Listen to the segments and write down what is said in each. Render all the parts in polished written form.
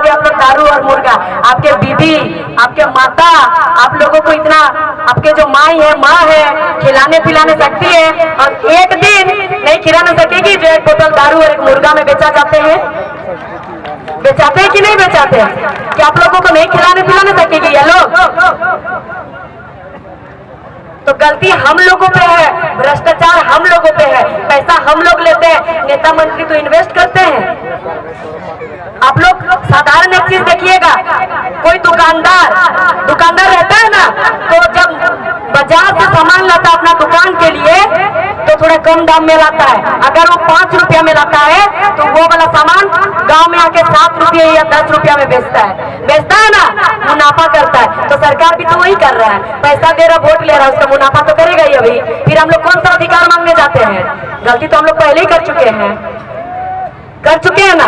खाओगे आप लोग दारू और मुर्गा? आपके बीबी, आपके माता, आप लोगों को इतना, आपके जो माँ है खिलाने पिलाने सकती है, और एक दिन नहीं खिलाने सकेगी जो एक बोतल दारू और एक मुर्गा में बेचा जाते हैं? बेचाते हैं कि नहीं बेचाते हैं? कि आप लोगों को नहीं खिलाने पिलाने सकेगी ये लोग? तो गलती हम लोगों पे है, भ्रष्टाचार हम लोगों पे है, पैसा हम लोग लेते हैं, नेता मंत्री तो इन्वेस्ट करते हैं। आप लोग साधारण एक चीज देखिएगा, कोई दुकानदार रहता है ना, तो जब बाजार से सामान लाता है अपना दुकान के लिए तो थोड़ा कम दाम में लाता है। अगर वो 5 रुपया में लाता है तो वो वाला सामान गांव में आके 7 रुपये या 10 रुपया में बेचता है ना, मुनाफा करता है। तो सरकार भी तो वही कर रहा है, पैसा दे रहा, वोट ले रहा है, उसका मुनाफा तो करेगा ही। अभी फिर हम लोग कौन सा अधिकार मांगने जाते हैं? गलती तो हम लोग पहले ही कर चुके हैं ना।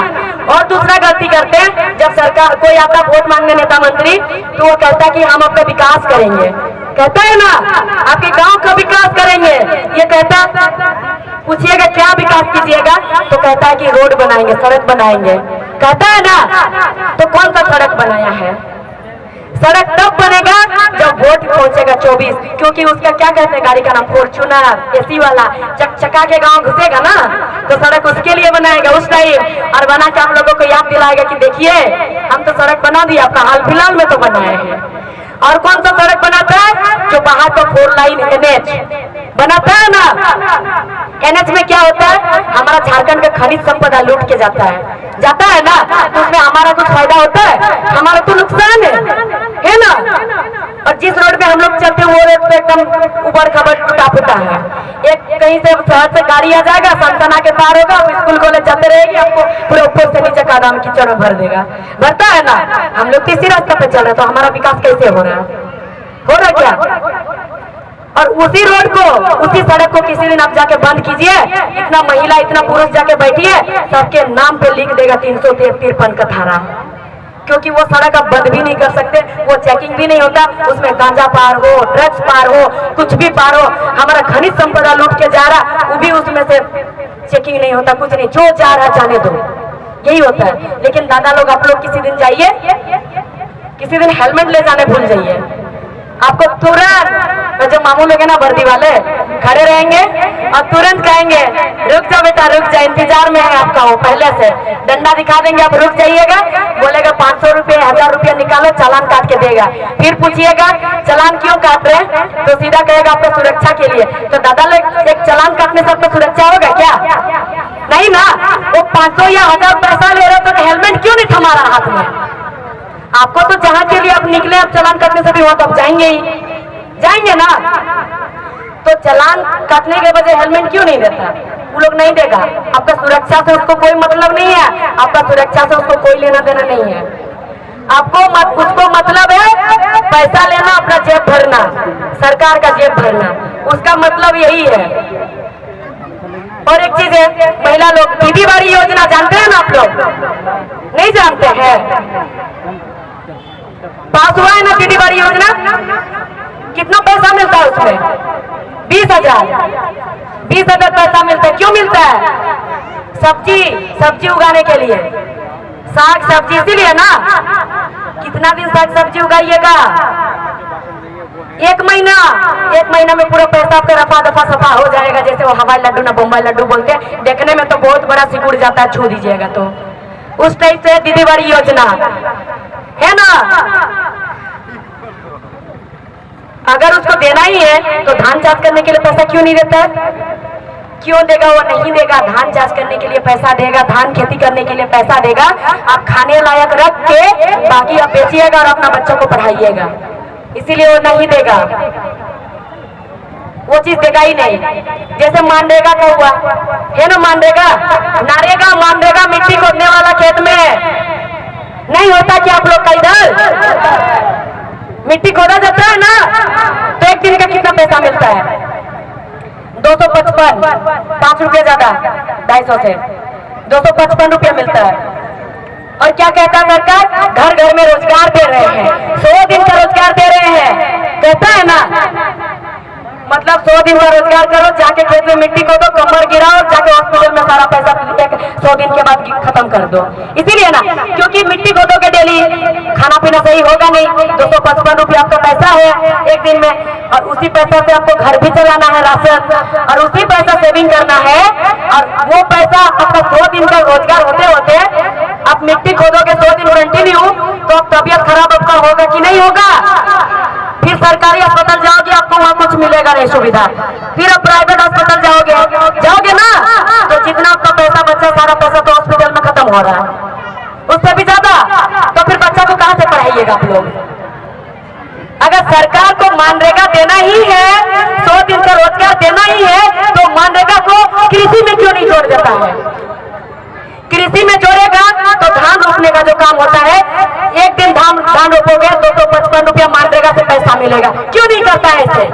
और दूसरा गलती करते हैं, जब सरकार कोई आता वोट मांगने नेता मंत्री, तो वो कहता है कि हम आपका विकास करेंगे, कहता है ना, आपके गांव का विकास करेंगे। ये कहता, पूछिएगा क्या विकास कीजिएगा, तो कहता है कि रोड बनाएंगे, सड़क बनाएंगे, कहता है ना। तो कौन सा सड़क बनाया है? सड़क तब बनेगा जब वोट पहुंचेगा 24, क्योंकि उसका क्या कहते हैं गाड़ी का नाम, फॉर्च्यूनर एसी वाला, चकचका के गांव घुसेगा ना, तो सड़क उसके लिए बनाएगा उस टाइम, और बना के आप लोगों को याद दिलाएगा कि देखिए हम तो सड़क बना दिया, आपका हाल फिलहाल में तो बनाए हैं। और कौन सा सड़क बनाता है? जो बाहर का 4 लाइन NH बनाता है ना। NH में क्या होता है? हमारा झारखंड का खनिज संपदा लूट के जाता है ना, तो उसमें हमारा कुछ फायदा होता है? हमारा तो नुकसान है ना। और जिस रोड पे हम लोग चलते हैं वो रोड पे एकदम उबड़ खबड़ टूटा फूटा है। एक कहीं से शहर से गाड़ी आ जाएगा, संतना के पार होगा, स्कूल कॉलेज जाते रहेगी, आपको पूरे ऊपर से नीचे कादम कीचड़ में भर देगा, भरता है ना। हम लोग इसी रास्ते पे चल रहे, तो हमारा विकास कैसे हो रहा है क्या? और उसी रोड को, उसी सड़क को किसी दिन आप जाके बंद कीजिए, इतना महिला इतना पुरुष जाके बैठिए, सबके नाम पे लिख देगा 353 का धारा, क्योंकि वो सड़क आप बंद भी नहीं कर सकते, वो चेकिंग भी नहीं होता, उसमें गांजा पार हो, ड्रग्स पार हो, कुछ भी पार हो, हमारा खनिज संपदा लूट के जा रहा, वो भी उसमें से चेकिंग नहीं होता, कुछ नहीं, जो जा रहा जाने दो, यही होता है। लेकिन दादा लोग, आप लोग किसी दिन जाइए, किसी दिन हेलमेट ले जाने भूल जाइए, आपको तुरंत, जो मामू लोग है ना वर्दी वाले, खड़े रहेंगे और तुरंत कहेंगे रुक जा बेटा रुक जा, इंतजार में है आपका, वो पहले से डंडा दिखा देंगे, आप रुक जाइएगा, बोलेगा 500 रुपये 1000 रुपया निकालो, चालान काट के देगा। फिर पूछिएगा चालान क्यों काट रहे हैं, तो सीधा कहेगा आपका सुरक्षा के लिए। तो दादा लोग, एक चालान काटने से आपका सुरक्षा होगा क्या? नहीं ना। वो 500 या 1000 पैसा ले रहे हो तो हेलमेट क्यों नहीं थमा रहा हाथ में? आपको तो जहाँ के लिए आप निकले, आप चालान काटने से भी वहां तो आप जाएंगे ना। तो चालान काटने के बजाय हेलमेट क्यों नहीं देता? वो लोग नहीं देगा। आपका सुरक्षा से उसको कोई मतलब नहीं है, आपका सुरक्षा से उसको कोई लेना देना नहीं है। उसको मतलब है पैसा लेना, अपना जेब भरना, सरकार का जेब भरना, उसका मतलब यही है। और एक चीज है, महिला लोग दीदी बाड़ी योजना जानते हैं ना आप लोग? नहीं जानते हैं? पास हुआ है ना दीदी बाड़ी योजना? कितना पैसा मिलता है उसमें? 20,000 पैसा मिलता है। क्यों मिलता है? सब्जी उगाने के लिए, साग सब्जी, इसीलिए ना। कितना दिन साग सब्जी उगाइएगा? 1 महीना में पूरा पैसा आपका रफा दफा सफा हो जाएगा। जैसे वो हवाई लड्डू ना बम्बई लड्डू बोलते हैं, देखने में तो बहुत बड़ा सिकुड़ जाता है, छू दीजिएगा तो उस टाइप से दीदी बाड़ी योजना है ना। अगर उसको देना ही है तो धान चाष करने के लिए पैसा क्यों नहीं देता है? क्यों देगा? वो नहीं देगा। धान चाष करने के लिए पैसा देगा, धान खेती करने के लिए पैसा देगा, आप खाने लायक रख के बाकी आप बेचिएगा और अपना बच्चों को पढ़ाइएगा, इसीलिए वो नहीं देगा, वो चीज देगा ही नहीं। जैसे मनरेगा का हुआ है ना, मनरेगा मिट्टी खोदने वाला खेत में नहीं होता कि आप लोग का इधर मिट्टी खोदा जाता है ना, तो एक दिन का कितना पैसा मिलता है? 255, 5 रुपये ज्यादा, 250 से 255 रुपया मिलता है। और क्या कहता है सरकार? घर घर में रोजगार दे रहे हैं, 100 दिन का रोजगार दे रहे हैं, कहता है ना। मतलब 100 दिन का रोजगार करो, जाके खेत में मिट्टी खोदो, कमर गिराओ, जाके हॉस्पिटल में सारा पैसा 100 दिन के बाद खत्म कर दो। इसीलिए ना, क्योंकि मिट्टी खोदोगे डेली खाना पीना सही होगा नहीं, 255 रुपया आपका पैसा है एक दिन में, और उसी पैसा से आपको घर भी चलाना है राशन, और उसी पैसा सेविंग करना है, और वो पैसा आपका 100 दिन का रोजगार होते होते आप मिट्टी खोदोगे 100 दिन कंटिन्यू, तो अब तबियत खराब आपका होगा कि नहीं होगा? फिर सरकारी अस्पताल जाओगे आपको वहाँ कुछ मिलेगा नहीं सुविधा, फिर आप प्राइवेट अस्पताल जाओगे ना, तो जितना आपका पैसा बचा सारा पैसा तो हॉस्पिटल में खत्म हो रहा है, उससे भी ज्यादा। तो फिर बच्चा को कहां से पढ़ाइएगा आप लोग? अगर सरकार को मनरेगा देना ही है, 100 दिन का रोजगार देना ही है, तो मनरेगा को कृषि में क्यों नहीं जोड़ देता है? कृषि में जोड़ेगा तो धान रोपने का जो काम होता है, एक दिन धान रोपोगे 255 रुपया मनरेगा से पैसा मिलेगा, क्यों नहीं करता है इसे?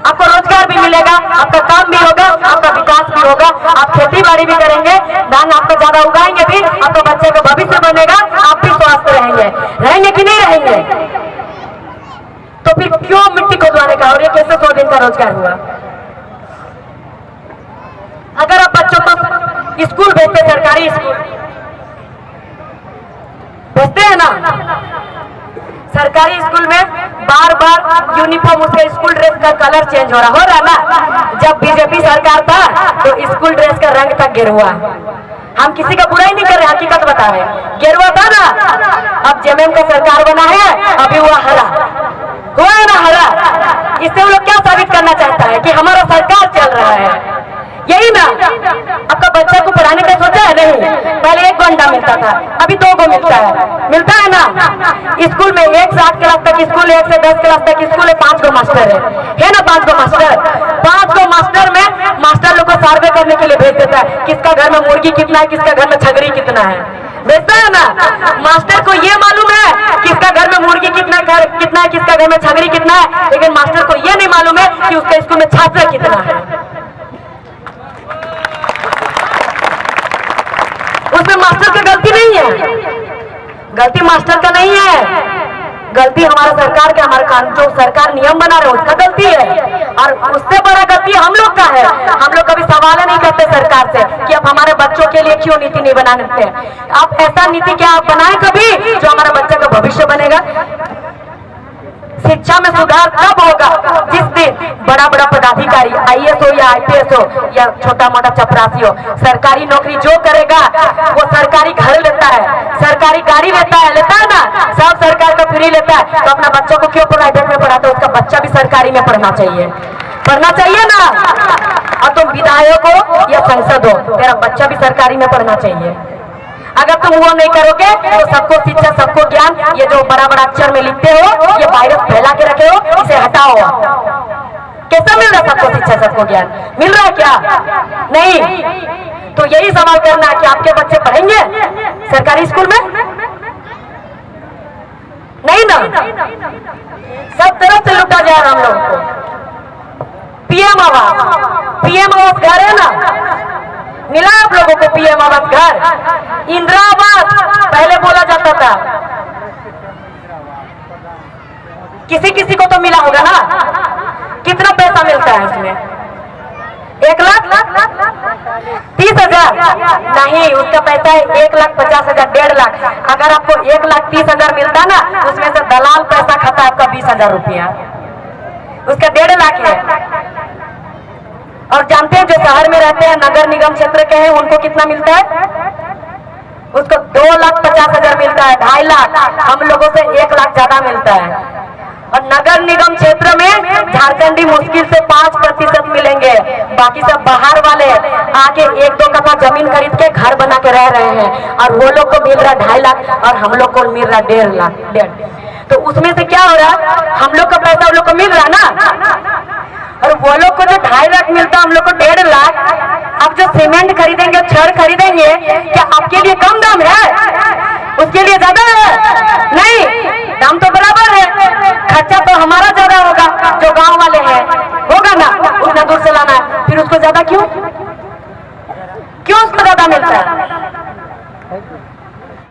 आपको रोजगार भी मिलेगा, आपका काम भी होगा, आपका विकास भी होगा, आप खेती बाड़ी भी करेंगे, धान आपको ज्यादा उगाएंगे भी, आपके बच्चे का भविष्य बनेगा, आप भी स्वस्थ रहेंगे कि नहीं रहेंगे? तो फिर क्यों मिट्टी खोदवाने का? और ये कैसे 100 दिन का रोजगार हुआ? अगर आप बच्चों को स्कूल भेजते, सरकारी स्कूल भेजते हैं ना, सरकारी स्कूल में बार बार यूनिफॉर्म, उसके स्कूल ड्रेस का कलर चेंज हो रहा ना। जब बीजेपी सरकार था तो स्कूल ड्रेस का रंग था गेरुआ। हम किसी का बुराई नहीं कर रहे, हकीकत बता रहे, गेरुआ था ना। अब जेएमएम का सरकार बना है, अभी हुआ हरा, हुआ है ना हरा। इससे वो लोग क्या साबित करना चाहता है कि हमारा सरकार चल रहा है, यही ना। आपका बच्चा को पढ़ाने का सोचा है? नहीं, पहले 1 घंटा मिलता था, अभी 2 को मिलता है ना। स्कूल में 1 से 8 क्लास तक स्कूल है, 1 से 10 क्लास तक स्कूल है, 5 गो मास्टर है ना, 5 गो मास्टर। 5 गो मास्टर में मास्टर लोग को सर्वे करने के लिए भेज देता है, किसका घर में मुर्गी कितना है, किसका घर में छगरी कितना है, भेजता है ना। मास्टर को ये मालूम है किसका घर में मुर्गी कितना है, किसका घर में छगरी कितना है, लेकिन मास्टर को ये नहीं मालूम है कि उसके स्कूल में छात्र कितना है। उसमें मास्टर की गलती नहीं है, गलती मास्टर का नहीं है, गलती हमारा सरकार का, हमारे कानून जो सरकार नियम बना रहे उसका गलती है, और उससे बड़ा गलती हम लोग का है। हम लोग कभी सवाल नहीं करते सरकार से कि आप हमारे बच्चों के लिए क्यों नीति नहीं बना देते। आप ऐसा नीति क्या आप बनाए कभी जो हमारा बच्चे का भविष्य बनेगा? शिक्षा में सुधार तब होगा जिस दिन बड़ा बड़ा पदाधिकारी, आईएएस हो या आईपीएस हो या छोटा मोटा चपरासी हो, सरकारी नौकरी जो करेगा वो सरकारी घर लेता है, सरकारी गाड़ी लेता है ना, सब सरकार का फ्री लेता है, तो अपना बच्चों को क्यों प्राइवेट में पढ़ाते? उसका बच्चा भी सरकारी में पढ़ना चाहिए ना। और तुम विधायक हो या सांसद हो, तेरा बच्चा भी सरकारी में पढ़ना चाहिए। अगर तुम वो नहीं करोगे तो सबको शिक्षा, सबको ज्ञान, ये जो बड़ा बड़ा अक्षर में लिखते हो, ये वायरस फैला के रखे हो, इसे हटाओ। कैसा मिल रहा है सबको शिक्षा, सबको ज्ञान मिल रहा है क्या? नहीं। तो यही सवाल करना है कि आपके बच्चे पढ़ेंगे सरकारी स्कूल में? नहीं ना, सब तरफ से लुटा जा रहा हम लोग को। पीएम आवास घर है ना, मिला आप लोगों को पीएम आवास घर? इंदिरा आवास पहले बोला जाता था, किसी किसी को तो मिला होगा ना। कितना पैसा मिलता है इसमें? 1,30,000 नहीं, उसका पैसा है 1,50,000, 1.5 लाख। अगर आपको 1,30,000 मिलता ना, उसमें से दलाल पैसा खाता है आपका 20,000 रुपया, उसका 1.5 लाख है। और जानते हैं जो शहर में रहते हैं, नगर निगम क्षेत्र के हैं, उनको कितना मिलता है? उसको 2,50,000 मिलता है, 2.5 लाख। हम लोगों से 1 लाख ज्यादा मिलता है। और नगर निगम क्षेत्र में झारखंडी मुश्किल से 5% मिलेंगे, बाकी सब बाहर वाले आके 1-2 कट्ठा जमीन खरीद के घर बना के रह रहे हैं, और वो लोग को मिल रहा है 2.5 लाख और हम लोग को मिल रहा है 1.5 लाख। तो उसमें से क्या हो रहा है? हम लोग का पैसा उन लोग को मिल रहा है ना, और वो लोग को जो 2.5 लाख मिलता है, हम लोग को 1.5 लाख। आप जो सीमेंट खरीदेंगे, छड़ खरीदेंगे, क्या आपके लिए कम दाम है? उसके लिए ज्यादा है? नहीं, दाम तो बराबर है, खर्चा तो हमारा ज्यादा होगा जो गांव वाले हैं।